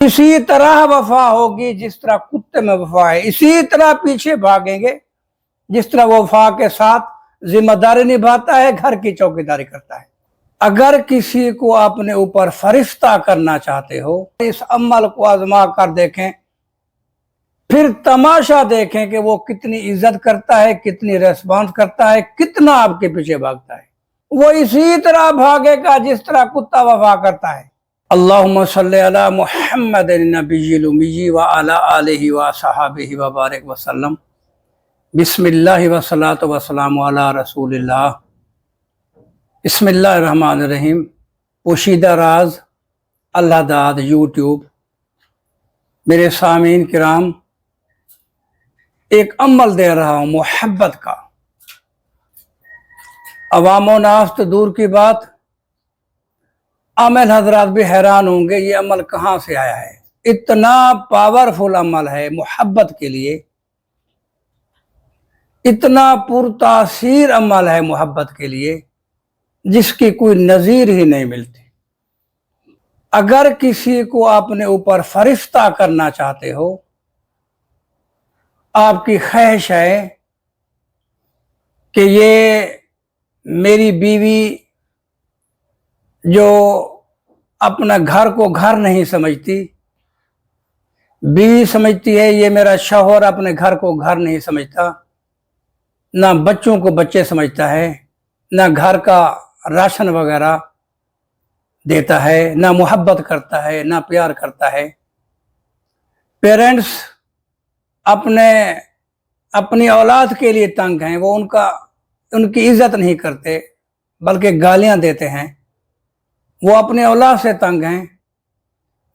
इसी तरह वफा होगी जिस तरह कुत्ते में वफा है, इसी तरह पीछे भागेंगे जिस तरह वफा के साथ जिम्मेदारी निभाता है, घर की चौकीदारी करता है। अगर किसी को अपने ऊपर फरिश्ता करना चाहते हो, इस अमल को आजमा कर देखें, फिर तमाशा देखें कि वो कितनी इज्जत करता है, कितनी रेस्पॉन्स करता है, कितना आपके पीछे भागता है। वो इसी तरह भागेगा जिस तरह कुत्ता वफा करता है। अल्लाहुम्मा सल्ली अला मुहम्मदिन नबिय्यिल उम्मी व अला आलिहि व सहाबिहि व बारिक व सल्लम। बिस्मिल्लाहि व सलातु व सलामु अला रसूलिल्लाह। बिस्मिल्लाहिर रहमानिर रहीम। पोशीदा राज अल्लाह दाद यूट्यूब मेरे सामीन किराम, एक अमल दे रहा हूँ मोहब्बत का। अवामो नास तो दूर की बात, आमिल हजरात भी हैरान होंगे ये अमल कहाँ से आया है। इतना पावरफुल अमल है मोहब्बत के लिए, इतना पुरतासीर अमल है मोहब्बत के लिए जिसकी कोई नज़ीर ही नहीं मिलती। अगर किसी को अपने ऊपर फरिश्ता करना चाहते हो, आपकी ख्वाहिश है कि ये मेरी बीवी जो अपना घर को घर नहीं समझती, बीवी समझती है ये मेरा शौहर अपने घर को घर नहीं समझता, ना बच्चों को बच्चे समझता है, ना घर का राशन वगैरह देता है, ना मोहब्बत करता है, ना प्यार करता है। पेरेंट्स अपनी औलाद के लिए तंग हैं, वो उनकी इज्जत नहीं करते बल्कि गालियां देते हैं। वो अपनी औलाद से तंग हैं।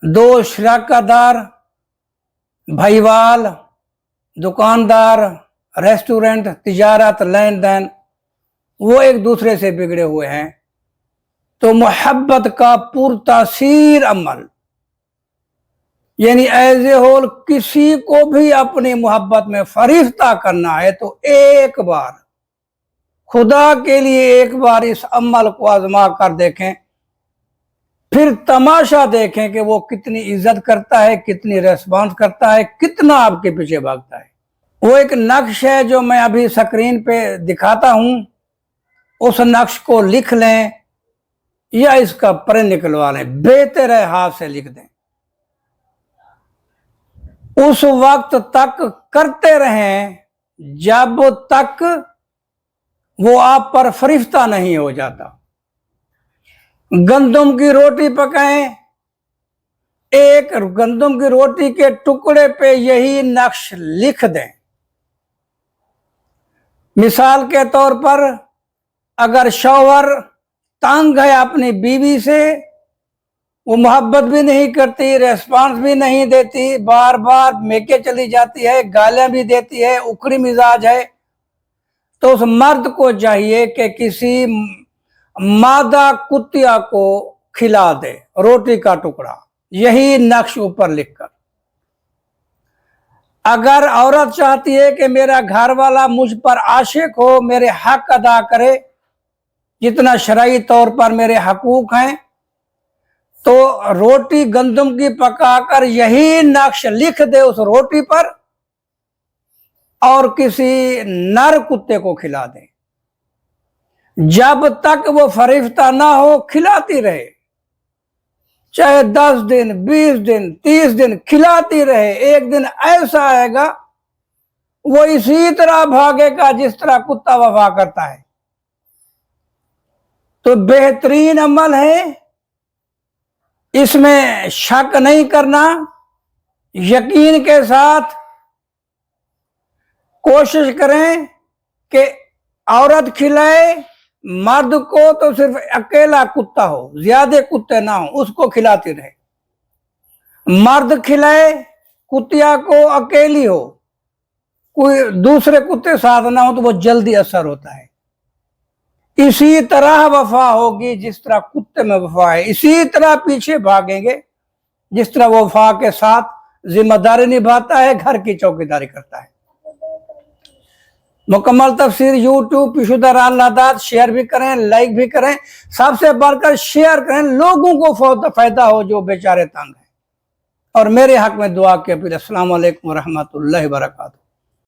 दो शराकतदार, भाईवाल, दुकानदार, रेस्टोरेंट, तिजारत, लेन देन, वो एक दूसरे से बिगड़े हुए हैं। तो मोहब्बत का पुरतासीर अमल, यानी एज ए होल किसी को भी अपनी मोहब्बत में फरिश्ता करना है तो एक बार, खुदा के लिए एक बार इस अमल को आजमा कर देखें, फिर तमाशा देखें कि वो कितनी इज्जत करता है, कितनी रेस्पॉन्स करता है, कितना आपके पीछे भागता है। वो एक नक्श है जो मैं अभी स्क्रीन पे दिखाता हूं, उस नक्श को लिख लें या इसका प्रिंट निकलवा लें, बेहतर है हाथ से लिख दें। उस वक्त तक करते रहें जब तक वो आप पर फरिश्ता नहीं हो जाता। गंदम की रोटी पकाएं, एक गंदम की रोटी के टुकड़े पे यही नक्श लिख दें। मिसाल के तौर पर, अगर शौहर तंग है अपनी बीवी से, वो मोहब्बत भी नहीं करती, रेस्पॉन्स भी नहीं देती, बार बार मेके चली जाती है, गालियां भी देती है, उखड़ी मिजाज है, तो उस मर्द को चाहिए कि किसी मादा कुतिया को खिला दे रोटी का टुकड़ा, यही नक्श ऊपर लिखकर। अगर औरत चाहती है कि मेरा घर वाला मुझ पर आशिक हो, मेरे हक अदा करे, जितना शरई तौर पर मेरे हकूक हैं, तो रोटी गंदम की पकाकर यही नक्श लिख दे उस रोटी पर और किसी नर कुत्ते को खिला दे। जब तक वो फरिश्ता ना हो खिलाती रहे, चाहे 10 दिन, 20 दिन, 30 दिन खिलाती रहे। एक दिन ऐसा आएगा वो इसी तरह भागेगा जिस तरह कुत्ता वफा करता है। तो बेहतरीन अमल है, इसमें शक नहीं करना, यकीन के साथ कोशिश करें कि औरत खिलाए मर्द को, तो सिर्फ अकेला कुत्ता हो, ज्यादा कुत्ते ना हो, उसको खिलाती रहे। मर्द खिलाए कुतिया को अकेली हो, कोई दूसरे कुत्ते साथ ना हो तो वो जल्दी असर होता है। इसी तरह वफा होगी जिस तरह कुत्ते में वफा है, इसी तरह पीछे भागेंगे जिस तरह वफा के साथ जिम्मेदारी निभाता है, घर की चौकीदारी करता है। मुकम्मल तफसीर यूट्यूब पोशीदा राज, शेयर भी करें, लाइक भी करें, सबसे बढ़कर शेयर करें, लोगों को फायदा हो जो बेचारे तंग हैं। اور میرے حق میں دعا کی اپیل۔ السلام علیکم ورحمۃ اللہ وبرکاتہ۔